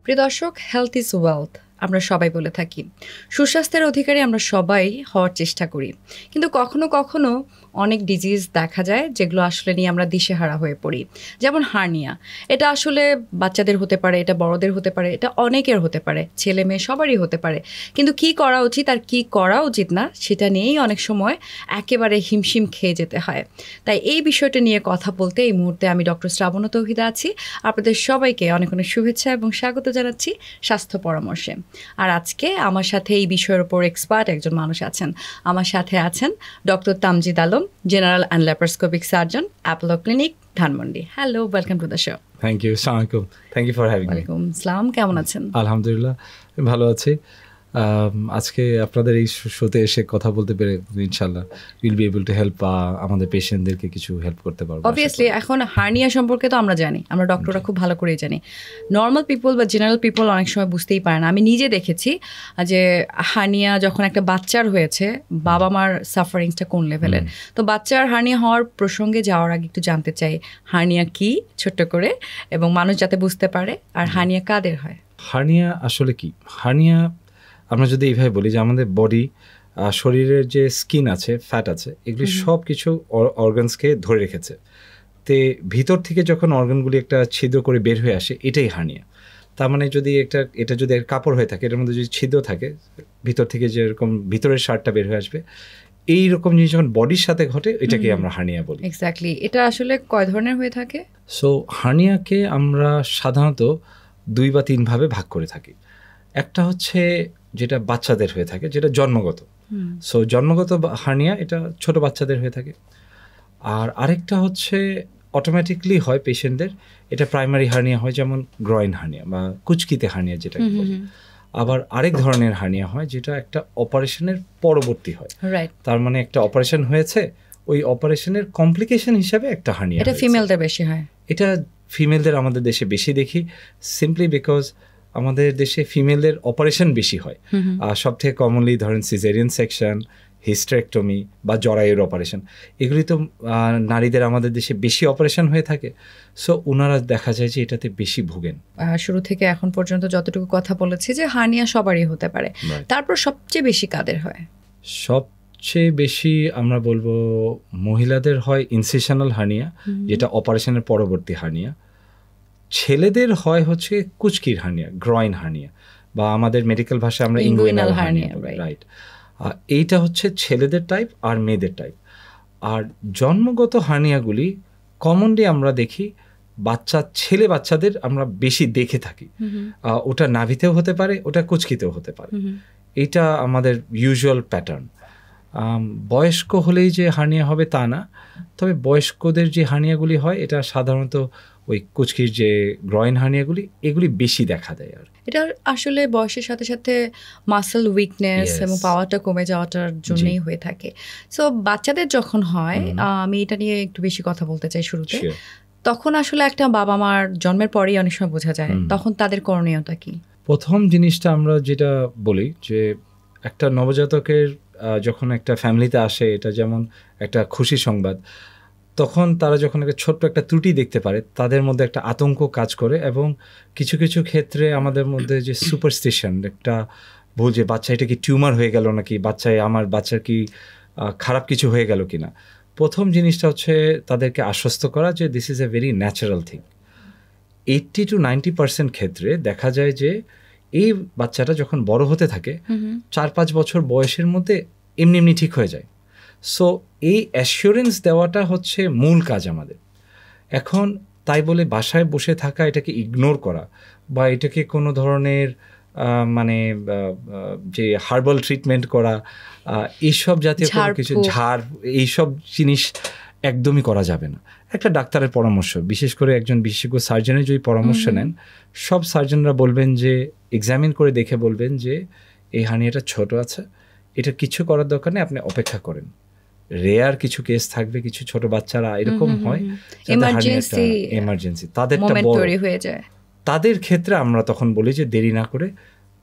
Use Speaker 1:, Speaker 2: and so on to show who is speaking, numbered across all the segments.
Speaker 1: প্রিয় দর্শক, health is wealth আমরা সবাই বলে থাকি। সুস্বাস্থ্যের অধিকারী আমরা সবাই হওয়ার চেষ্টা করি, কিন্তু কখনো কখনো অনেক ডিজিজ দেখা যায় যেগুলো আসলে নিয়ে আমরা দিশেহারা হয়ে পড়ি। যেমন হার্নিয়া, এটা আসলে বাচ্চাদের হতে পারে, এটা বড়দের হতে পারে, এটা অনেকের হতে পারে, ছেলে মেয়ে সবারই হতে পারে। কিন্তু কি করা উচিত আর কি করা উচিত না সেটা নিয়েই অনেক সময় একেবারে হিমশিম খেয়ে যেতে হয়। তাই এই বিষয়টা নিয়ে কথা বলতে এই মুহূর্তে আমি ডক্টর শ্রাবণী তৌহিদা আছি। আপনাদের সবাইকে অনেক অনেক শুভেচ্ছা এবং স্বাগত জানাচ্ছি স্বাস্থ্য পরামর্শে। আর আজকে আমার সাথে এই বিষয়ের উপর এক্সপার্ট একজন মানুষ আছেন। আমার সাথে আছেন doctor Tamjid Alam, general and laparoscopic surgeon, Apollo clinic, Dhanmondi. Hello, welcome to the show.
Speaker 2: Thank you. আসসালামু আলাইকুম। Thank you for having me.
Speaker 1: ওয়ালাইকুম আসসালাম। কেমন আছেন?
Speaker 2: আলহামদুলিল্লাহ ভালো আছি। আজকে আপনাদের এই শোতে এসে কথা বলতে পেরে ইনশাআল্লাহ will be able to help, আমাদের পেশেন্টদেরকে কিছু হেল্প করতে পারবো।
Speaker 1: অবভিয়াসলি এখন হার্নিয়া সম্পর্কে তো আমরা জানি, আমরা ডক্টররা খুব ভালো করেই জানি। নর্মাল পিপল বা জেনারেল পিপল অনেক সময় বুঝতেই পারে না। আমি নিজে দেখেছি যে হার্নিয়া যখন একটা বাচ্চার হয়েছে, বাবা মার সাফারিংসটা কোন লেভেলের। তো বাচ্চার হার্নিয়া হওয়ার প্রসঙ্গে যাওয়ার আগে একটু জানতে চাই হার্নিয়া কি, ছোট্ট করে, এবং মানুষ যাতে বুঝতে পারে, আর হার্নিয়া কাদের হয়।
Speaker 2: হার্নিয়া আসলে কি? হার্নিয়া আমরা যদি এইভাবে বলি যে আমাদের বডি, শরীরের যে স্কিন আছে, ফ্যাট আছে, এগুলি সব কিছু অর্গানসকে ধরে রেখেছে। তে ভিতর থেকে যখন অর্গানগুলি একটা ছিদ্র করে বের হয়ে আসে, এটাই হার্নিয়া। তার মানে যদি এটা যদি কাপড় হয়ে থাকে, এটার মধ্যে যদি ছিদ্র থাকে, ভিতর থেকে যেরকম ভিতরের শার্টটা বের হয়ে আসবে, এইরকম জিনিস যখন বডির সাথে ঘটে, এটাকে আমরা হার্নিয়া বলি।
Speaker 1: এক্স্যাক্টলি। এটা আসলে কয় ধরনের হয়ে থাকে?
Speaker 2: সো হার্নিয়াকে আমরা সাধারণত 2 বা 3 ভাবে ভাগ করে থাকি। একটা হচ্ছে যেটা বাচ্চাদের হয়ে থাকে, যেটা জন্মগত। সো জন্মগত হার্নিয়া এটা ছোট বাচ্চাদের হয়ে থাকে। আর আরেকটা হচ্ছে অটোমেটিকলি হয় পেশেন্টদের, এটা প্রাইমারি হার্নিয়া হয়, যেমন গ্রয়েন হার্নিয়া বা কুচকিতে হার্নিয়া যেটা বলি। আবার আরেক ধরনের হার্নিয়া হয় যেটা একটা অপারেশনের পরবর্তী হয়। তার মানে একটা অপারেশন হয়েছে, ওই অপারেশনের কমপ্লিকেশন হিসাবে একটা হার্নিয়া।
Speaker 1: এটা ফিমেলদের বেশি হয়।
Speaker 2: এটা ফিমেলদের আমাদের দেশে বেশি দেখি, সিম্পলি বিকজ আমাদের দেশে ফিমেলদের অপারেশন বেশি হয়। সব থেকে কমনলি ধরেন সিজারিয়ান সেকশন, হিস্টেরেক্টমি বা জরায়ুর অপারেশন, এগুলি তো নারীদের আমাদের দেশে বেশি অপারেশন হয়ে থাকে। সো ওনারা দেখা যায় যে এটাতে বেশি ভোগেন।
Speaker 1: শুরু থেকে এখন পর্যন্ত যতটুকু কথা বলেছি যে হার্নিয়া সবারই হতে পারে, তারপর সবচেয়ে বেশি কাদের হয়?
Speaker 2: সবচেয়ে বেশি আমরা বলবো মহিলাদের হয় ইনসিশনাল হার্নিয়া, যেটা অপারেশনের পরবর্তী হার্নিয়া। ছেলেদের হয় হচ্ছে কুচকির হার্নিয়া, গ্রয়েন হার্নিয়া, বা আমাদের মেডিকেল ভাষায় আমরা ইনগুইনাল হার্নিয়া, রাইট। এইটা হচ্ছে ছেলেদের টাইপ আর মেয়েদের টাইপ। আর জন্মগত হার্নিয়াগুলি কমনলি আমরা দেখি ছেলে বাচ্চাদের আমরা বেশি দেখে থাকি। ওটা নাভিতেও হতে পারে, ওটা কুচকিতেও হতে পারে। এটা আমাদের ইউজুয়াল প্যাটার্ন। বয়স্ক হলেই যে হার্নিয়া হবে তা না, তবে বয়স্কদের যে হার্নিয়াগুলি হয় এটা সাধারণত ওই কুচকির যে গ্রয়েন হার্নিয়াগুলি, এগুলি বেশি দেখা দেয়। আর
Speaker 1: এটা আসলে বয়সের সাথে সাথে মাসল উইকনেস এবং পাওয়ারটা কমে যাওয়াটার জন্যই হয়ে থাকে। সো বাচ্চাদের যখন হয়, আমি এটা নিয়ে একটু বেশি কথা বলতে চাই শুরুতে। তখন আসলে একটা বাবা মার জন্মের পরেই অনেক সময় বোঝা যায়, তখন তাদের করণীয়টা কি?
Speaker 2: প্রথম জিনিসটা আমরা যেটা বলি যে একটা নবজাতকের যখন একটা ফ্যামিলিতে আসে, এটা যেমন একটা খুশি সংবাদ, তখন তারা যখন একটা ছোট্ট একটা ত্রুটি দেখতে পারে, তাদের মধ্যে একটা আতঙ্ক কাজ করে। এবং কিছু কিছু ক্ষেত্রে আমাদের মধ্যে যে সুপারস্টিশন, একটা ভুল যে বাচ্চা এটা কি টিউমার হয়ে গেল নাকি, আমার বাচ্চার কি খারাপ কিছু হয়ে গেল কিনা। প্রথম জিনিসটা হচ্ছে তাদেরকে আশ্বস্ত করা যে this is a very natural thing. 80 to 90% ক্ষেত্রে দেখা যায় যে এই বাচ্চাটা যখন বড় হতে থাকে, 4-5 বছর বয়সের মধ্যে এমনি ঠিক হয়ে যায়। সো এই অ্যাসিওরেন্স দেওয়াটা হচ্ছে মূল কাজ আমাদের। এখন তাই বলে বাসায় বসে থাকা, এটাকে ইগনোর করা বা এটাকে কোনো ধরনের যে হার্বাল ট্রিটমেন্ট করা, এইসব জাতীয় কোনো কিছু এইসব জিনিস একদমই করা যাবে না। একটা ডাক্তারের পরামর্শ, বিশেষ করে একজন বিশেষজ্ঞ সার্জনের যদি পরামর্শ নেন, সব সার্জনরা বলবেন যে এক্সামিন করে দেখে বলবেন যে এই হার্নিয়াটা ছোট আছে, এটা কিছু করার দরকার নেই, আপনি অপেক্ষা করেন। রেয়ার কিছু কেস থাকবে, কিছু ছোট বাচ্চারা এরকম হয় এমার্জেন্সি, তাদেরটা বড় হয়ে যায়, তাদের ক্ষেত্রে আমরা তখন বলি যে দেরি না করে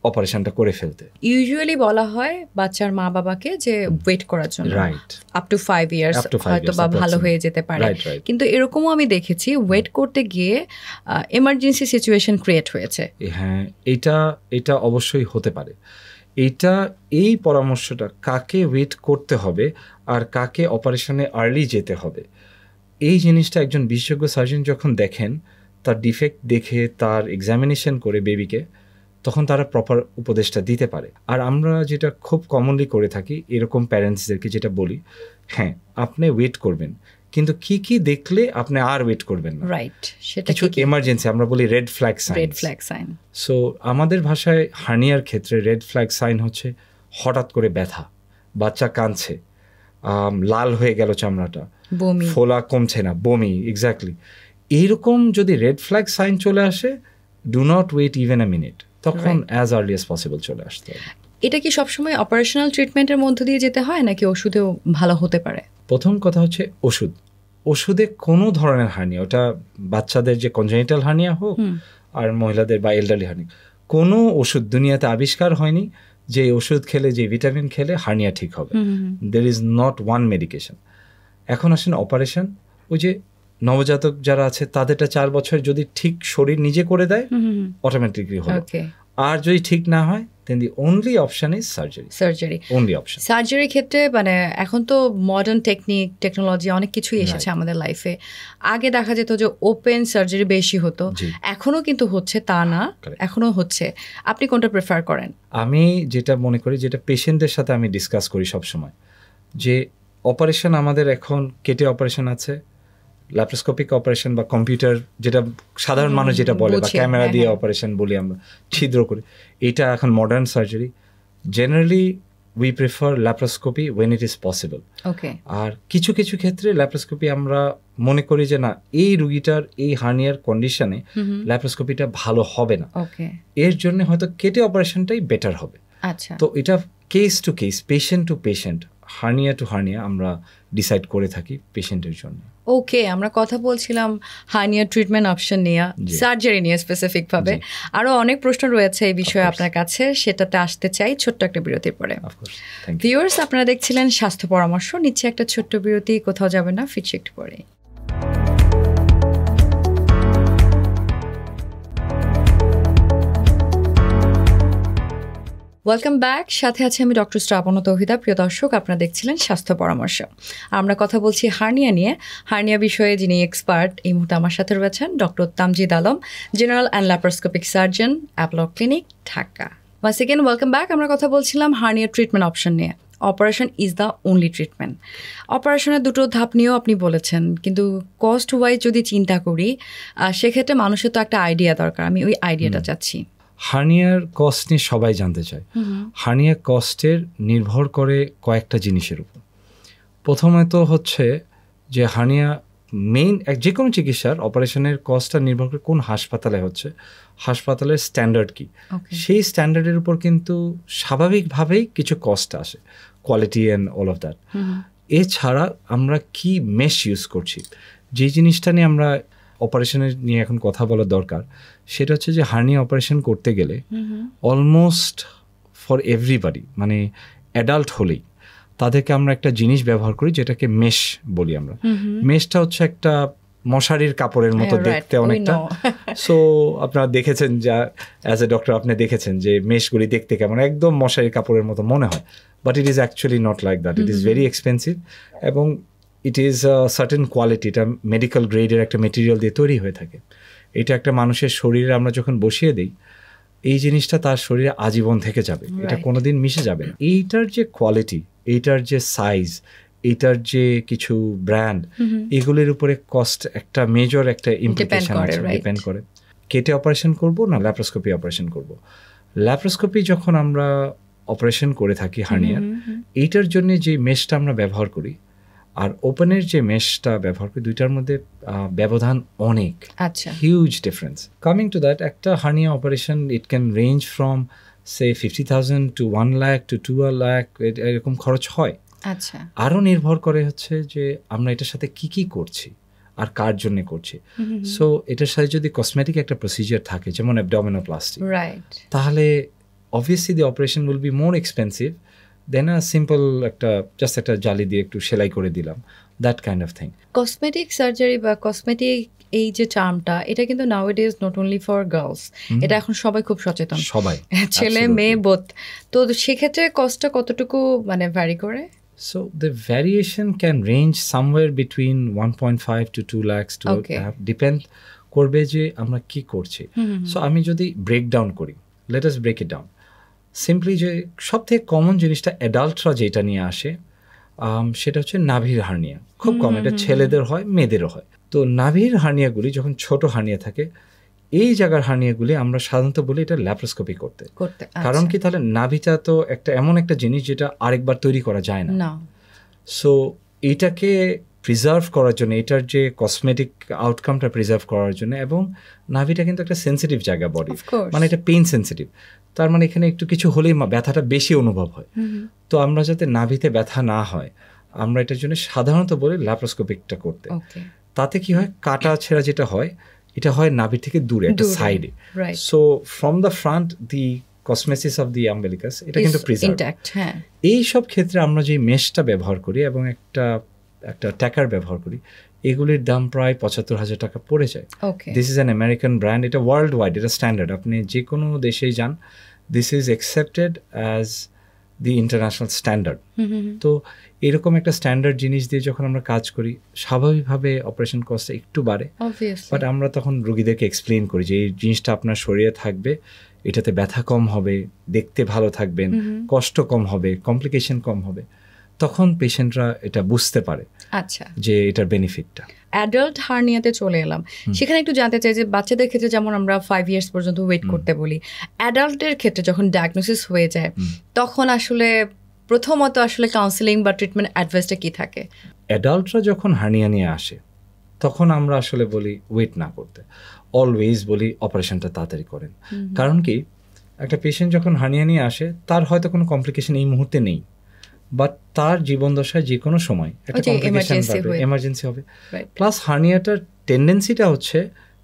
Speaker 2: অপারেশনটা করে ফেলতে।
Speaker 1: ইউজুয়ালি বলা হয় বাচ্চার মা বাবাকে যে ওয়েট করার জন্য,
Speaker 2: রাইট,
Speaker 1: আপ টু 5 ইয়ার্স হয়তো বা ভালো হয়ে যেতে পারে। কিন্তু এরকমও আমি দেখেছি ওয়েট করতে গিয়ে এমার্জেন্সি সিচুয়েশন ক্রিয়েট হয়েছে।
Speaker 2: হ্যাঁ, এটা অবশ্যই হতে পারে। এই পরামর্শটা কাকে ওয়েট করতে হবে আর কাকে অপারেশনে আর্লি যেতে হবে, এই জিনিসটা একজন বিশেষজ্ঞ সার্জন যখন দেখেন, তার ডিফেক্ট দেখে তার এক্সামিনেশন করে বেবিকে, তখন তারা প্রপার উপদেশটা দিতে পারে। আর আমরা যেটা খুব কমনলি করে থাকি এরকম প্যারেন্টসদেরকে যেটা বলি, হ্যাঁ আপনি ওয়েট করবেন, কিন্তু কি কি দেখলে আপনি আর ওয়েট করবেন না।
Speaker 1: রাইট, সেটা
Speaker 2: কিছু এমার্জেন্সি আমরা বলি রেড ফ্ল্যাগ সাইন। সো আমাদের ভাষায় হার্নিয়ার ক্ষেত্রে রেড ফ্ল্যাগ সাইন হচ্ছে হঠাৎ করে ব্যথা, বাচ্চা কাঁদছে, লাল হয়ে গেল চামড়াটা,
Speaker 1: বমি,
Speaker 2: ফোলা কমছে না, বমি, এক্স্যাক্টলি এইরকম যদি রেড ফ্ল্যাগ সাইন চলে আসে, do not wait even a minute, তখন অ্যাজ আর্লি অ্যাজ পসিবল চলে আসতে হবে।
Speaker 1: এটা কি সবসময় অপারেশনাল ট্রিটমেন্টের মধ্য দিয়ে যেতে হয় নাকি ওষুধেও ভালো হতে পারে?
Speaker 2: প্রথম কথা হচ্ছে ওষুধে কোনো ধরনের হার্নিয়া, ওটা বাচ্চাদের যে কনজেনিটাল হার্নিয়া হোক আর মহিলাদের বা এল্ডারলি হার্নিয়া, কোনো ওষুধ দুনিয়াতে আবিষ্কার হয়নি যে ওষুধ খেলে, যে ভিটামিন খেলে হার্নিয়া ঠিক হবে। There is not one medication. এখন আসেন অপারেশন, ওই যে নবজাতক যারা আছে তাদেরটা 4 বছর যদি ঠিক শরীর নিজে করে দেয় অটোমেটিকলি হলো, আর যদি ঠিক না হয় then the only option is surgery. Only option.
Speaker 1: সার্জারির ক্ষেত্রে মানে এখন তো মডার্ন টেকনোলজি অনেক কিছুই এসেছে আমাদের লাইফে। আগে দেখা যেত যে ওপেন সার্জারি বেশি হতো, এখনো কিন্তু হচ্ছে তা না, এখনো হচ্ছে। আপনি কোনটা প্রেফার করেন?
Speaker 2: আমি যেটা মনে করি, যেটা পেশেন্টদের সাথে আমি ডিসকাস করি সবসময়, যে অপারেশন আমাদের এখন কেটে অপারেশন আছে, ল্যাপ্রোস্কোপিক অপারেশন বা কম্পিউটার যেটা সাধারণ মানুষ যেটা বলে, বা ক্যামেরা দিয়ে অপারেশন বলি আমরা, ছিদ্র করে, এটা এখন modern surgery. Generally we prefer laparoscopy when it is possible. আর কিছু কিছু ক্ষেত্রে ল্যাপ্রোস্কোপি আমরা মনে করি যে না, এই রুগীটার এই হার্নিয়ার কন্ডিশনে ল্যাপ্রোস্কোপিটা ভালো হবে না, এর জন্য হয়তো কেটে অপারেশনটাই বেটার হবে। তো এটা case to case, patient to patient, hernia to hernia আমরা ডিসাইড করে থাকি পেশেন্টের জন্য।
Speaker 1: ওকে, আমরা কথা বলছিলাম হার্নিয়া ট্রিটমেন্ট অপশন নিয়ে, সার্জারি নিয়ে স্পেসিফিক ভাবে। আরো অনেক প্রশ্ন রয়েছে এই বিষয়ে আপনার কাছে, সেটাতে আসতে চাই ছোট্ট একটা বিরতির পরে। ভিউয়ার্স, আপনারা দেখছিলেন স্বাস্থ্য পরামর্শ, নিচ্ছে একটা ছোট্ট বিরতি, কোথাও যাবে না, ফিরছি একটু পরে। ওয়েলকাম ব্যাক, সাথে আছে আমি ডক্টর শ্রাবণ তৌহিদা। প্রিয় দর্শক, আপনারা দেখছিলেন স্বাস্থ্য পরামর্শ। আমরা কথা বলছি হার্নিয়া নিয়ে। হার্নিয়া বিষয়ে যিনি এক্সপার্ট এই মুহূর্তে আমার সাথে রয়েছেন doctor Tamjid Alam, general and laparoscopic surgeon, Apollo clinic, Dhaka. Once again welcome back. আমরা কথা বলছিলাম হার্নিয়া ট্রিটমেন্ট অপশন নিয়ে। Operation is the only treatment. অপারেশনের দুটো ধাপ নিয়েও আপনি বলেছেন, কিন্তু কস্ট ওয়াইজ যদি চিন্তা করি, সেক্ষেত্রে মানুষের তো একটা আইডিয়া দরকার। আমি ওই আইডিয়াটা চাচ্ছি।
Speaker 2: হার্নিয়ার কস্ট নিয়ে সবাই জানতে চায়। হার্নিয়ার কস্টের নির্ভর করে কয়েকটা জিনিসের উপর। প্রথমে তো হচ্ছে যে হার্নিয়া মেইন যে কোনো চিকিৎসার অপারেশনের কস্টটা নির্ভর করে কোন হাসপাতালে হচ্ছে, হাসপাতালের স্ট্যান্ডার্ড কি, সেই স্ট্যান্ডার্ডের উপর কিন্তু স্বাভাবিকভাবেই কিছু কস্ট আসে, quality and all of that. এছাড়া আমরা কি মেশ ইউজ করছি, যে জিনিসটা নিয়ে আমরা অপারেশনের নিয়ে এখন কথা বলা দরকার, সেটা হচ্ছে যে হার্নিয়া অপারেশন করতে গেলে অলমোস্ট ফর এভরিবাডি, মানে অ্যাডাল্ট হলেই তাদেরকে আমরা একটা জিনিস ব্যবহার করি যেটাকে মেশ বলি আমরা। মেশটা হচ্ছে একটা মশারির কাপড়ের মতো দেখতে অনেকটা। সো আপনারা দেখেছেন, যা অ্যাজ এ ডক্টর আপনি দেখেছেন যে মেশগুলি দেখতে কেমন, একদম মশারির কাপড়ের মতো মনে হয়, but it is actually not like that. It is very expensive এবং ইট ইজ সার্টেন কোয়ালিটি, এটা মেডিকেল গ্রেডের একটা মেটেরিয়াল দিয়ে তৈরি হয়ে থাকে। এটা একটা মানুষের শরীরে আমরা যখন বসিয়ে দিই, এই জিনিসটা তার শরীরে আজীবন থেকে যাবে, এটা কোনোদিন মিশে যাবে না। এইটার যে কোয়ালিটি, এইটার যে সাইজ, এইটার যে কিছু ব্র্যান্ড, এগুলির উপরে কস্ট একটা মেজর একটা ইমপ্লিকেশন আছে, ডিপেন্ড করে। কেটে অপারেশন করব না ল্যাপ্রোস্কোপি অপারেশন করব। ল্যাপ্রোস্কোপি যখন আমরা অপারেশন করে থাকি হার্নিয়ার, এইটার জন্য যে মেশটা আমরা ব্যবহার করি আর ওপেনের যে মেশটা ব্যবহার করি, দুইটার মধ্যে ব্যবধান অনেক, huge difference. Coming to that, একটা hernia operation it can range from say 50,000 to 1 lakh to 2 lakh, এরকম খরচ হয়। আরও নির্ভর করে হচ্ছে যে আমরা এটার সাথে কি কি করছি আর কার জন্য করছি। সো এটার সাথে যদি কসমেটিক একটা প্রসিজার থাকে, যেমন অ্যাবডোমিনোপ্লাস্টি, তাহলে obviously the operation will be more expensive than a simple just একটা জালি দিয়ে একটু সেলাই করে দিলাম, that kind of thing.
Speaker 1: Cosmetic surgery বা কসমেটিক এই যে টার্মটা, এটা কিন্তু নাওয়াডেজ নট অনলি ফর গার্লস, এটা এখন সবাই খুব সচেতন,
Speaker 2: সবাই,
Speaker 1: ছেলে মেয়ে বোথ। তো সেক্ষেত্রে কস্টটা কতটুকু মানে ভ্যারি করে?
Speaker 2: So the variation can range somewhere between 1.5 to 2 lakhs to depend করবে যে আমরা কি করছি। সো আমি যদি ব্রেকডাউন করি, let us break it down simply, যে সবথেকে কমন জিনিসটা অ্যাডাল্টরা যেটা নিয়ে আসে সেটা হচ্ছে নাভির হার্নিয়া। খুব কম, এটা ছেলেদের হয়, মেয়েদেরও হয়। তো নাভির হার্নিয়াগুলি যখন ছোট হার্নিয়া থাকে, এই জায়গার হার্নিয়াগুলি আমরা সাধারণত বলি এটা ল্যাপ্রোস্কোপি করতে। কারণ কি, তাহলে নাভিটা তো এমন একটা জিনিস যেটা আরেকবার তৈরি করা যায় না। সো এটাকে প্রিজার্ভ করার জন্য, এটার যে কসমেটিক আউটকামটা প্রিজার্ভ করার জন্য, এবং নাভিটা কিন্তু একটা সেন্সিটিভ জায়গা বডি, মানে এটা পেইন সেন্সিটিভ, তার মানে এখানে একটু কিছু হলেই ব্যথাটা বেশি অনুভব হয়। তো আমরা যাতে নাভিতে ব্যথা না হয়, আমরা এটার জন্য সাধারণত বলি ল্যাপ্রোস্কোপিকটা করতে। তাতে কি হয়, কাটা ছেঁড়া যেটা হয়, এটা হয় নাভি থেকে দূরে একটা সাইডে। So from the front the cosmesis of the umbilicus এটা কিন্তু প্রিজার্ভ। এই সব ক্ষেত্রে আমরা যে মেশটা ব্যবহার করি এবং একটা ট্যাকার ব্যবহার করি, এগুলির দাম প্রায় ৭৫,০০০ টাকা পড়ে যায়। This is an American brand, এটা ওয়ার্ল্ড ওয়াইড, এটা স্ট্যান্ডার্ড, আপনি যে কোনো দেশেই যান, this is accepted as the international standard. তো এরকম একটা স্ট্যান্ডার্ড জিনিস দিয়ে যখন আমরা কাজ করি, স্বাভাবিকভাবে অপারেশন কস্টটা একটু বাড়ে, বাট আমরা তখন রুগীদেরকে এক্সপ্লেইন করি যে এই জিনিসটা আপনার শরীরে থাকবে, এটাতে ব্যথা কম হবে, দেখতে ভালো থাকবেন, কষ্ট কম হবে, কমপ্লিকেশন কম হবে। তখন পেশেন্টরা এটা বুঝতে পারে যে এটার বেনিফিটটা।
Speaker 1: অ্যাডাল্ট হার্নিয়াতে চলে এলাম, সেখানে একটু জানতে চাই যে বাচ্চাদের ক্ষেত্রে যেমন আমরা 5 ইয়ার্স পর্যন্ত ওয়েট করতে বলি, অ্যাডাল্টের ক্ষেত্রে যখন ডায়াগনোসিস হয়ে যায়, তখন আসলে প্রথমত আসলে কাউন্সেলিং বা ট্রিটমেন্ট অ্যাডভাইসটা কি থাকে?
Speaker 2: অ্যাডাল্টরা যখন হার্নিয়া নিয়ে আসে, তখন আমরা আসলে বলি ওয়েট না করতে, অলওয়েজ বলি অপারেশনটা তাড়াতাড়ি করেন। কারণ কি, একটা পেশেন্ট যখন হার্নিয়া নিয়ে আসে, তার হয়তো কোনো কমপ্লিকেশন এই মুহূর্তে নেই, বাট তার জীবন দশায় যে কোনো সময় একটা কমপ্লিকেশন হবে, এমার্জেন্সি হবে। প্লাস হার্নিয়াটার টেন্ডেন্সিটা হচ্ছে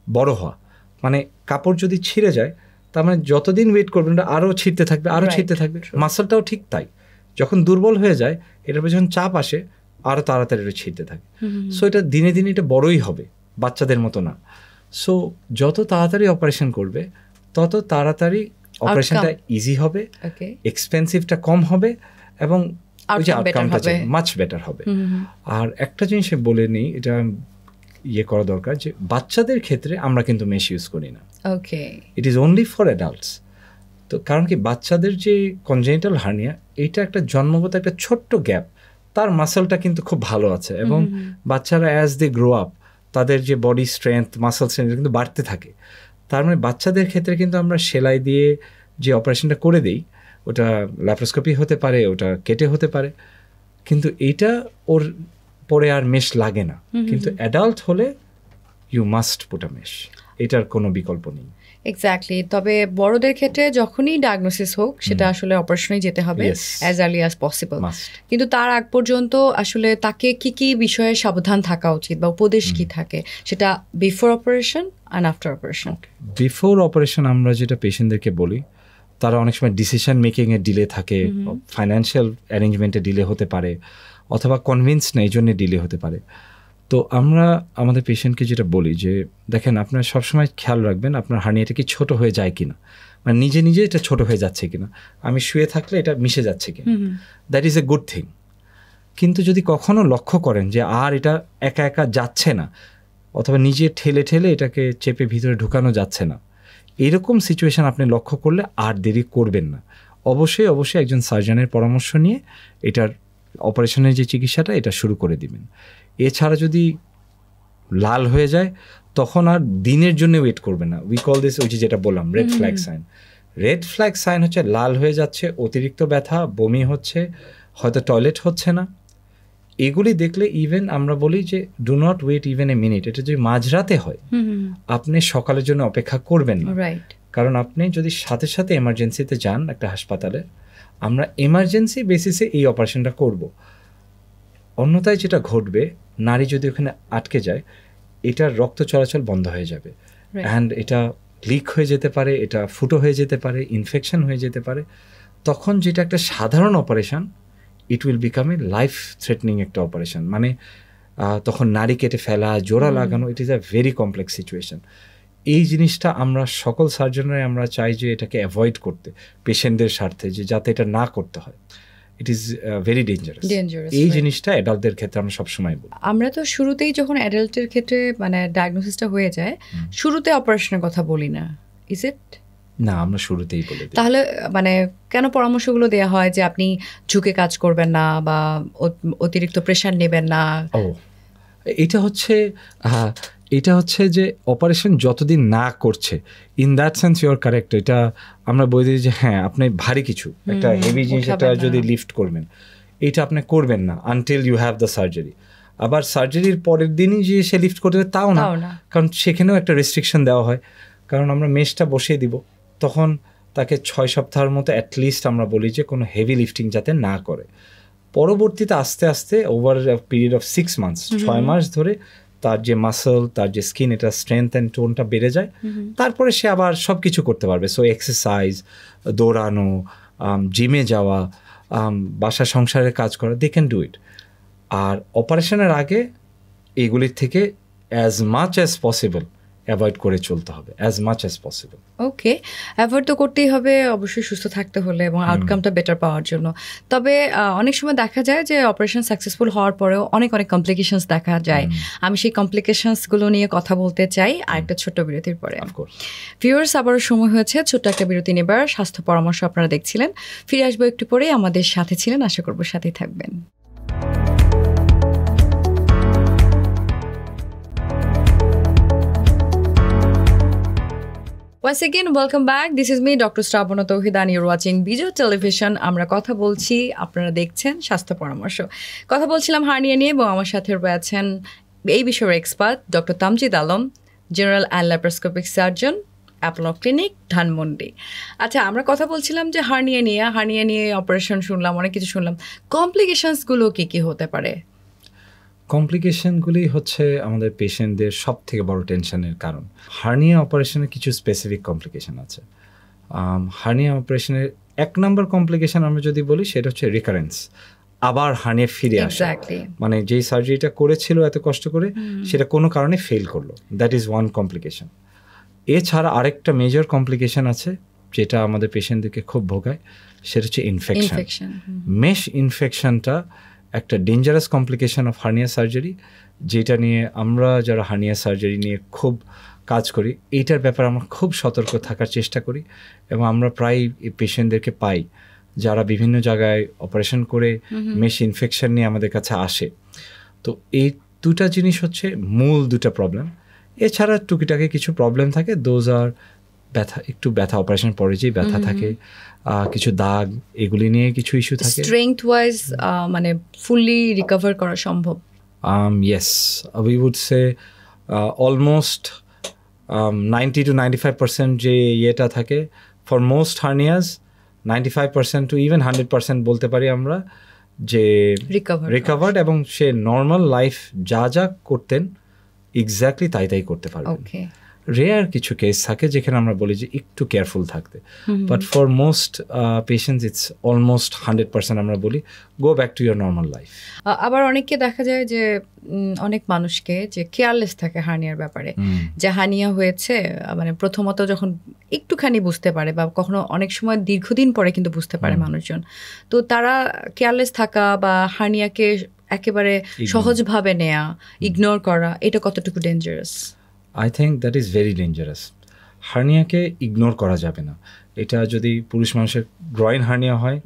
Speaker 2: বড় হওয়া, মানে কাপড় যদি ছিঁড়ে যায়, তার মানে যতদিন ওয়েট করবেন আরও ছিঁড়তে থাকবে, আরও ছিঁড়তে থাকবে। মাসলটাও ঠিক তাই, যখন দুর্বল হয়ে যায়, এটার যখন চাপ আসে, আরও তাড়াতাড়ি এটা ছিঁড়তে থাকে। সো এটা দিনে দিনে এটা বড়ই হবে, বাচ্চাদের মতো না। সো যত তাড়াতাড়ি অপারেশন করবে, তত তাড়াতাড়ি অপারেশনটা ইজি হবে, এক্সপেন্সিভটা কম হবে, এবং আউটকামটা মাচ বেটার হবে। আর একটা জিনিস বলে নিই, এটা করা দরকার, যে বাচ্চাদের ক্ষেত্রে আমরা কিন্তু মেশ ইউজ করি না, it is only for adults. তো কারণ কি, বাচ্চাদের যে কনজেনিটাল হার্নিয়া, এটা একটা জন্মগত একটা ছোট্ট গ্যাপ, তার মাসলটা কিন্তু খুব ভালো আছে, এবং বাচ্চারা অ্যাজ দে গ্রো আপ, তাদের যে বডি স্ট্রেংথ, মাসল স্ট্রেংথ কিন্তু বাড়তে থাকে। তার মানে বাচ্চাদের ক্ষেত্রে কিন্তু আমরা সেলাই দিয়ে যে অপারেশনটা করে দিই, ওটা ল্যাপ্রোস্কোপি হতে পারে, ওটা কেটে হতে পারে, কিন্তু এইটা ওর পরে আর মেশ লাগে না। কিন্তু অ্যাডাল্ট হলে you must put a mesh, এটার কোনো বিকল্প নেই।
Speaker 1: এক্স্যাক্টলি। তবে বড়দের ক্ষেত্রে যখনই ডায়াগনোসিস হোক, সেটা আসলে অপারেশনে যেতে হবে অ্যাজ আর্লি অ্যাজ পসিবল। কিন্তু তার আগ পর্যন্ত আসলে তাকে কি কি বিষয়ে সাবধান থাকা উচিত বা উপদেশ কি থাকে, সেটা before operation and after operation?
Speaker 2: Before operation আমরা যেটা পেশেন্টদেরকে বলি, তারা অনেক সময় ডিসিশন মেকিংয়ে ডিলে থাকে, ফাইন্যান্সিয়াল অ্যারেঞ্জমেন্টে ডিলে হতে পারে, অথবা কনভিন্স না, এই জন্যে ডিলে হতে পারে। তো আমরা আমাদের পেশেন্টকে যেটা বলি যে, দেখেন, আপনার সবসময় খেয়াল রাখবেন আপনার হার্নিয়াটা কি ছোট হয়ে যায় কিনা, মানে নিজে নিজে এটা ছোট হয়ে যাচ্ছে কিনা, আমি শুয়ে থাকলে এটা মিশে যাচ্ছে কিনা, that is a good thing. কিন্তু যদি কখনো লক্ষ্য করেন যে আর এটা একা একা যাচ্ছে না, অথবা নিজে ঠেলে ঠেলে এটাকে চেপে ভিতরে ঢুকানো যাচ্ছে না, এরকম সিচুয়েশান আপনি লক্ষ্য করলে আর দেরি করবেন না, অবশ্যই অবশ্যই একজন সার্জনের পরামর্শ নিয়ে এটার অপারেশনের যে চিকিৎসাটা এটা শুরু করে দিবেন। এছাড়া যদি লাল হয়ে যায়, তখন আর দিনের জন্য ওয়েট করবে না। উই কল দিস, ওই যেটা বললাম, red flag sign. Red flag sign হচ্ছে লাল হয়ে যাচ্ছে, অতিরিক্ত ব্যথা, বমি হচ্ছে, হয়তো টয়লেট হচ্ছে না, এগুলি দেখলে ইভেন আমরা বলি যে do not wait even a minute. এটা যদি মাঝরাতে হয়, আপনি সকালের জন্য অপেক্ষা করবেন না, কারণ আপনি যদি সাথে সাথে এমার্জেন্সিতে যান একটা হাসপাতালে, আমরা এমার্জেন্সি বেসিসে এই অপারেশনটা করব। অন্যথায় যেটা ঘটবে, নারী যদি ওখানে আটকে যায়, এটার রক্ত চলাচল বন্ধ হয়ে যাবে, অ্যান্ড এটা লিক হয়ে যেতে পারে, এটা ফুটো হয়ে যেতে পারে, ইনফেকশন হয়ে যেতে পারে, তখন যেটা একটা সাধারণ operation it will become a life threatening একটা অপারেশন। মানে তখন নাড়ি কেটে ফেলা, জোড়া লাগানো, it is a very complex situation. এই জিনিসটা আমরা সকল সার্জনরাই আমরা চাই যে এটাকে অ্যাভয়েড করতে, পেশেন্টদের স্বার্থে, যে যাতে এটা না করতে হয়। It is very dangerous. এই জিনিসটা অ্যাডাল্টদের ক্ষেত্রে আমরা সবসময় বলি।
Speaker 1: আমরা তো শুরুতেই যখন অ্যাডাল্টের ক্ষেত্রে মানে ডায়াগনোসিসটা হয়ে যায়, শুরুতে অপারেশনের কথা বলি না, ইজ ইট?
Speaker 2: না, আমরা শুরুতেই বলে দিই।
Speaker 1: তাহলে মানে কেন পরামর্শগুলো দেওয়া হয় যে আপনি ঝুঁকে কাজ করবেন না বা অতিরিক্ত প্রেশার নেবেন না?
Speaker 2: এটা হচ্ছে যে অপারেশন যতদিন না করছে, in that sense your correct. এটা আমরা বলে দিই যে হ্যাঁ, আপনি ভারী কিছু একটা হেভি জিনিস এটা যদি লিফট করবেন, এটা আপনি করবেন না until you have the surgery. আবার সার্জারির পরের দিনই যে সে লিফট করতে হবে তাও না, কারণ সেখানেও একটা রেস্ট্রিকশন দেওয়া হয়। কারণ আমরা মেশটা বসিয়ে দিব, তখন তাকে 6 সপ্তাহের মতো অ্যাটলিস্ট আমরা বলি যে কোনো হেভি লিফটিং যাতে না করে। পরবর্তীতে আস্তে আস্তে ওভার পিরিয়ড অফ 6 মান্থস, 6 মাস ধরে তার যে মাসল, তার যে স্কিন, এটা স্ট্রেংথ অ্যান্ড টোনটা বেড়ে যায়। তারপরে সে আবার সব কিছু করতে পারবে। সো এক্সারসাইজ, দৌড়ানো, জিমে যাওয়া, বাসা সংসারের কাজ করা, দে ক্যান ডু ইট। আর অপারেশনের আগে এগুলির থেকে as much as possible avoid করে চলতে হবে, অ্যাজ মাচ অ্যাজ পসিবল।
Speaker 1: ওকে, অ্যাভয়েড তো করতেই হবে অবশ্যই সুস্থ থাকতে হলে এবং আউটকামটা বেটার পাওয়ার জন্য। তবে অনেক সময় দেখা যায় যে অপারেশন সাকসেসফুল হওয়ার পরেও অনেক কমপ্লিকেশনস দেখা যায়। আমি সেই কমপ্লিকেশনসগুলো নিয়ে কথা বলতে চাই আরেকটা ছোট্ট বিরতির পরে। ভিউয়ার্স, আবারও সময় হয়েছে ছোট্ট একটা বিরতি নেবার। স্বাস্থ্য পরামর্শ আপনারা দেখছিলেন, ফিরে আসবো একটু পরে। আমাদের সাথে ছিলেন, আশা করবো সাথেই থাকবেন। Once again, welcome back. This is me, Dr. Strabona Tauhid, and you're watching Bijo Television. আমরা কথা বলছি, আপনারা দেখছেন স্বাস্থ্য পরামর্শ। কথা বলছিলাম হার্নিয়া নিয়ে এবং আমার সাথে রয়েছেন এই বিষয়ের expert doctor Tamjid Alam, general and laparoscopic surgeon, Apollo clinic, Dhanmondi. আচ্ছা, আমরা কথা বলছিলাম যে হার্নিয়া নিয়ে অপারেশন শুনলাম, অনেক কিছু শুনলাম। কমপ্লিকেশনসগুলো কী হতে পারে?
Speaker 2: কমপ্লিকেশনগুলি হচ্ছে আমাদের পেশেন্টদের সব থেকে বড় টেনশনের কারণ। হার্নিয়া অপারেশনের কিছু স্পেসিফিক কমপ্লিকেশন আছে। হার্নিয়া অপারেশনের 1 নম্বর কমপ্লিকেশন আমরা যদি বলি, সেটা হচ্ছে রিকারেন্স, আবার হার্নিয়া ফিরে আসে। মানে যেই সার্জারিটা করেছিল এত কষ্ট করে, সেটা কোনো কারণে ফেল করলো, দ্যাট ইজ ওয়ান কমপ্লিকেশন। এছাড়া আরেকটা মেজর কমপ্লিকেশন আছে যেটা আমাদের পেশেন্টদেরকে খুব ভোগায়, সেটা হচ্ছে ইনফেকশন। মেশ ইনফেকশনটা একটা dangerous complication of hernia surgery, যেটা নিয়ে আমরা যারা হার্নিয়া সার্জারি নিয়ে খুব কাজ করি, এইটার ব্যাপারে আমরা খুব সতর্ক থাকার চেষ্টা করি। এবং আমরা প্রায় পেশেন্টদেরকে পাই যারা বিভিন্ন জায়গায় অপারেশন করে মেশ ইনফেকশন নিয়ে আমাদের কাছে আসে। তো এই দুটা জিনিস হচ্ছে মূল দুটা প্রবলেম। এছাড়া টুকিটাকি কিছু প্রবলেম থাকে, দোজ আর ব্যথা অপারেশন পরে যেই ব্যথা থাকে, কিছু দাগ, এগুলি নিয়ে কিছু ইস্যু থাকে।
Speaker 1: স্ট্রেংথ ওয়াইজ মানে ফুললি রিকভার করা সম্ভব?
Speaker 2: Yes, we would say almost 90 to 95% যে ইয়েটা থাকে for most hernias, 95% to even 100% বলতে পারি আমরা যে রিকভার্ড, এবং সে নর্মাল লাইফ যা যা করতেন এক্স্যাক্টলি তাই করতে পারবেন। রেয়ার কিছু কেস থাকে যেখানে আমরা বলি যে একটু কেয়ারফুল থাকতে, but for most patients it's almost 100% আমরা বলি go back to your normal life.
Speaker 1: আবার অনেককে দেখা যায় যে অনেক মানুষকে যে কেয়ারলেস থাকে হার্নিয়ার ব্যাপারে, যে হার্নিয়া হয়েছে মানে প্রথমত যখন একটুখানি বুঝতে পারে বা কখনো অনেক সময় দীর্ঘদিন পরে কিন্তু বুঝতে পারে মানুষজন, তো তারা কেয়ারলেস থাকা বা হার্নিয়াকে একেবারে সহজভাবে নেয়া, ইগনোর করা, এটা কতটুকু dangerous?
Speaker 2: I think that is very dangerous. হার্নিয়াকে ইগনোর করা যাবে না। এটা যদি পুরুষ মানুষের গ্রয়েন হার্নিয়া হয়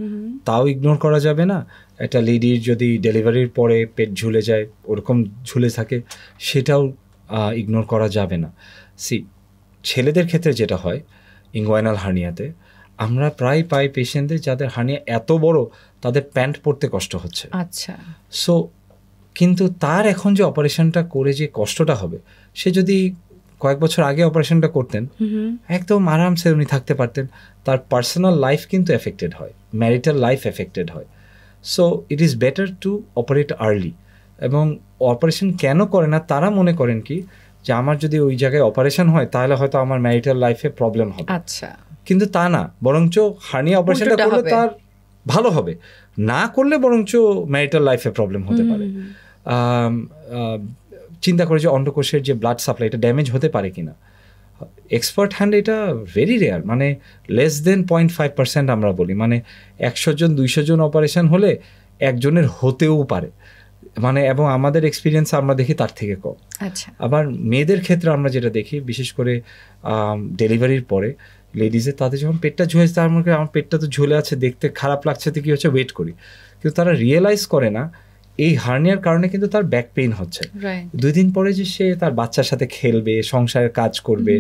Speaker 2: তাও ইগনোর করা যাবে না। একটা লেডির যদি ডেলিভারির পরে পেট ঝুলে যায়, ওরকম ঝুলে থাকে, সেটাও ইগনোর করা যাবে না। ছেলেদের ক্ষেত্রে যেটা হয় ইনগুয়াইনাল হার্নিয়াতে, আমরা প্রায় পাই পেশেন্টদের যাদের হার্নিয়া এত বড় তাদের প্যান্ট পরতে কষ্ট হচ্ছে।
Speaker 1: আচ্ছা,
Speaker 2: সো কিন্তু তার এখন যে অপারেশনটা করে যে কষ্টটা হবে, সে যদি কয়েক বছর আগে অপারেশনটা করতেন একদম আরামসে উনি থাকতে পারতেন। তার পার্সোনাল লাইফ কিন্তু এফেক্টেড হয়, ম্যারিটাল লাইফ এফেক্টেড হয়। So it is better to operate early. এবং অপারেশন কেন করে না, তারা মনে করেন কি যে আমার যদি ওই জায়গায় অপারেশন হয় তাহলে হয়তো আমার ম্যারিটাল লাইফে প্রবলেম হবে।
Speaker 1: আচ্ছা,
Speaker 2: কিন্তু তা না, বরঞ্চ হার্নিয়া অপারেশনটা করলে তার ভালো হবে, না করলে বরঞ্চ ম্যারিটাল লাইফে প্রবলেম হতে পারে। চিন্তা করে যে অন্ডকোষের যে ব্লাড সাপ্লাই এটা ড্যামেজ হতে পারে কিনা। এক্সপার্ট হ্যান্ড এটা ভেরি রেয়ার, মানে লেস দেন 0.5% আমরা বলি, মানে 100 জন 200 জন অপারেশন হলে একজনের হতেও পারে, মানে এবং আমাদের এক্সপিরিয়েন্স আমরা দেখি তার থেকে কম।
Speaker 1: আচ্ছা,
Speaker 2: আবার মেয়েদের ক্ষেত্রে আমরা যেটা দেখি, বিশেষ করে ডেলিভারির পরে লেডিজের, তাদের যখন পেটটা ঝুলে, তার মধ্যে আমার পেটটা তো ঝুলে আছে, দেখতে খারাপ লাগছে, তো কী হচ্ছে, ওয়েট করি, কিন্তু তারা রিয়েলাইজ করে না এই হার্নিয়ার কারণে কিন্তু তার ব্যাক পেইন হচ্ছে। 2 দিন পরে যে সে তার বাচ্চার সাথে খেলবে, সংসারের কাজ করবে,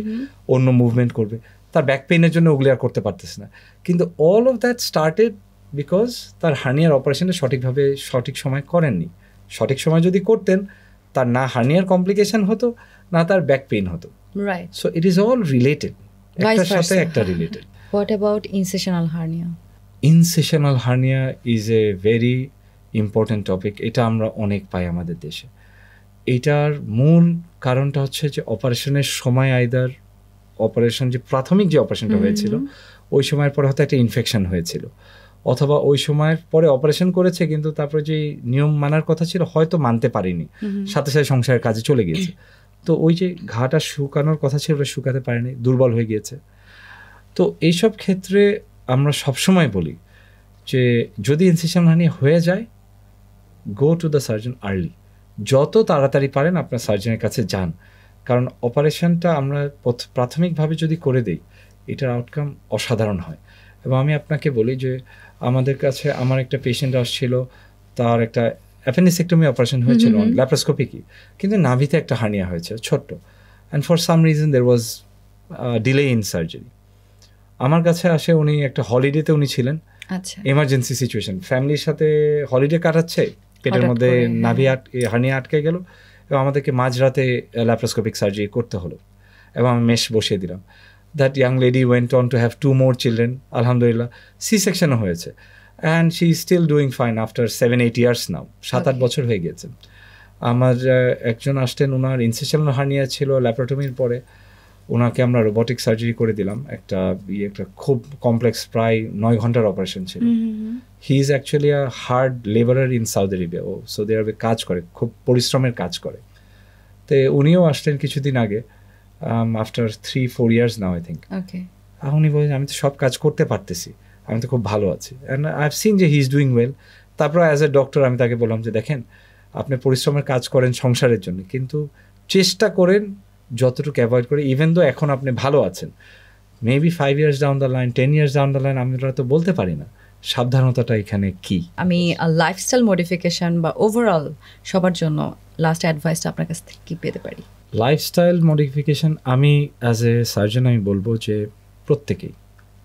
Speaker 2: অন্য মুভমেন্ট করবে, তার ব্যাক পেইনের জন্য ওগুলি আর করতে পারতেছে না। কিন্তু all of that started because তার হার্নিয়ার অপারেশনটা সঠিকভাবে সঠিক সময় করেননি। সঠিক সময় যদি করতেন, তার না হার্নিয়ার কমপ্লিকেশন হতো, না তার ব্যাক পেইন হতো।
Speaker 1: Right,
Speaker 2: so it is all related, একটার সাথে একটা related.
Speaker 1: What about incisional hernia?
Speaker 2: Incisional hernia is a very important topic. এটা আমরা অনেক পাই আমাদের দেশে। এটার মূল কারণটা হচ্ছে যে অপারেশনের সময় আইদার অপারেশন, যে প্রাথমিক যে অপারেশনটা হয়েছিল ওই সময়ের পরে হয়তো একটা ইনফেকশন হয়েছিল, অথবা ওই সময়ের পরে অপারেশন করেছে কিন্তু তারপরে যে নিয়ম মানার কথা ছিল হয়তো মানতে পারিনি, সাথে সাথে সংসারের কাজে চলে গিয়েছে, তো ওই যে ঘাটা শুকানোর কথা ছিল ওটা শুকাতে পারেনি, দুর্বল হয়ে গিয়েছে। তো এইসব ক্ষেত্রে আমরা সবসময় বলি যে যদি ইনসেশনাল হার্নিয়া হয়ে যায়, go to the surgeon early, যত তাড়াতাড়ি পারেন আপনার সার্জনের কাছে যান, কারণ অপারেশনটা আমরা প্রাথমিকভাবে যদি করে দিই এটার আউটকাম অসাধারণ হয়। এবং আমি আপনাকে বলি যে আমাদের কাছে আমার একটা পেশেন্ট আসছিল, তার একটা অ্যাপেন্ডিসেক্টমি অপারেশন হয়েছিল, ল্যাপ্রোস্কোপিকই, কিন্তু নাভিতে একটা হার্নিয়া হয়েছে ছোট্ট, and for some reason there was delay in surgery. আমার কাছে আসে, উনি একটা হলিডেতে উনি ছিলেন,
Speaker 1: আচ্ছা,
Speaker 2: এমার্জেন্সি সিচুয়েশন, ফ্যামিলির সাথে হলিডে কাটাচ্ছে, পেটের মধ্যে নাভি হার্নিয়া আটকে গেল এবং আমাদেরকে মাঝরাতে ল্যাপ্রোস্কোপিক সার্জারি করতে হলো এবং আমি মেশ বসিয়ে দিলাম। That young lady went on to have 2 more children, আলহামদুলিল্লাহ সি সেকশনও হয়েছে, and she is still doing fine after 7-8 years now, 7-8 বছর হয়ে গিয়েছে। আমার একজন আসতেন, ওনার ইনসেশনাল হার্নিয়া ছিল, ল্যাপ্রোটমির পরে ওনাকে আমরা রোবোটিক সার্জারি করে দিলাম, একটা খুব কমপ্লেক্স, প্রায় 9 ঘন্টার অপারেশন ছিল। He is actually a hard labourer in Saudi Arabia, ও সৌদি আরবে কাজ করে, খুব পরিশ্রমের কাজ করে। তো উনিও আসতেন কিছুদিন আগে, after 3-4 years now I think. উনি বলেন আমি তো সব কাজ করতে পারতেছি, আমি তো খুব ভালো আছি, অ্যান্ড আই হ্যাভ সিন যে হি ইজ ডুইং ওয়েল। তারপর অ্যাজ এ ডক্টর আমি তাকে বললাম যে দেখেন, আপনি পরিশ্রমের কাজ করেন সংসারের জন্য, কিন্তু চেষ্টা করেন যতটুকু অ্যাভয়েড করে, ইভেন দো এখন আপনি ভালো আছেন, maybe 5 years down the line, 10 years down the line, আমরা তো বলতে পারি না। সাবধানতাটা এখানে কি।
Speaker 1: আমি লাইফস্টাইল মডিফিকেশন বা ওভারঅল সবার জন্য লাস্ট অ্যাডভাইসটা আপনার কাছ থেকে কি পেতে পারি?
Speaker 2: লাইফস্টাইল মডিফিকেশন আমি অ্যাজ এ সার্জন আমি বলবো যে প্রত্যেকেই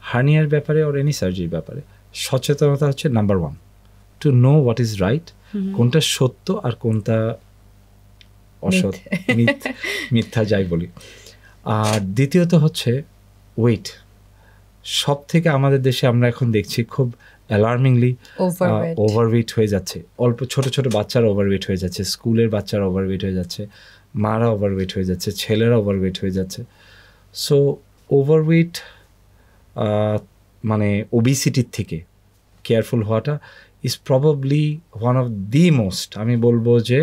Speaker 2: হার্নিয়ার ব্যাপারে ওর এনি সার্জারির ব্যাপারে সচেতনতা হচ্ছে number 1, to know what is right, কোনটা সত্য আর কোনটা অসৎ, মিথ্যা যাই বলি। আর দ্বিতীয়ত হচ্ছে ওয়েট। সব থেকে আমাদের দেশে আমরা এখন দেখছি খুব অ্যালার্মিংলি ওভারওয়েট হয়ে যাচ্ছে, অল্প ছোট ছোট বাচ্চারা ওভারওয়েট হয়ে যাচ্ছে, স্কুলের বাচ্চারা ওভারওয়েট হয়ে যাচ্ছে, মারা ওভারওয়েট হয়ে যাচ্ছে, ছেলেরা ওভারওয়েট হয়ে যাচ্ছে। সো ওভারওয়েট মানে ওবিসিটির থেকে কেয়ারফুল হওয়াটা is probably one of the most, আমি বলবো যে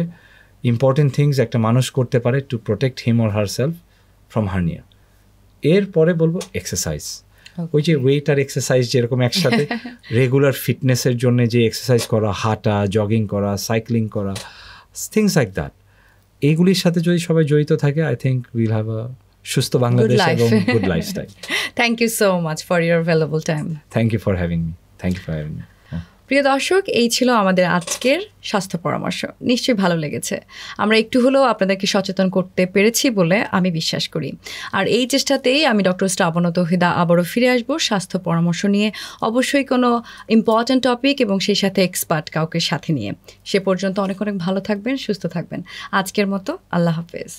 Speaker 2: ইম্পর্টেন্ট থিংস একটা মানুষ করতে পারে to protect him or her self from hernia. এরপরে বলবো এক্সারসাইজ। ওই যে ওয়েট আর এক্সারসাইজ যেরকম একসাথে, রেগুলার ফিটনেসের জন্য যে এক্সারসাইজ করা, হাঁটা, জগিং করা, সাইক্লিং করা, থিংস লাইক দ্যাট, এইগুলির সাথে যদি সবাই জড়িত থাকে, I think will have a সুস্থ বাংলাদেশ এবং good lifestyle.
Speaker 1: Thank you so much for your valuable time.
Speaker 2: Thank you for having me. Thank you for having me.
Speaker 1: প্রিয় দর্শক, এই ছিল আমাদের আজকের স্বাস্থ্য পরামর্শ। নিশ্চয়ই ভালো লেগেছে। আমরা একটু হলেও আপনাদেরকে সচেতন করতে পেরেছি বলে আমি বিশ্বাস করি। আর এই চেষ্টাতেই আমি ডক্টর শ্রাবণী তৌহিদা আবারও ফিরে আসবো স্বাস্থ্য পরামর্শ নিয়ে, অবশ্যই কোনো ইম্পর্ট্যান্ট টপিক এবং সেই সাথে এক্সপার্ট কাউকে সাথে নিয়ে। সে পর্যন্ত অনেক অনেক ভালো থাকবেন, সুস্থ থাকবেন। আজকের মতো আল্লাহ হাফেজ।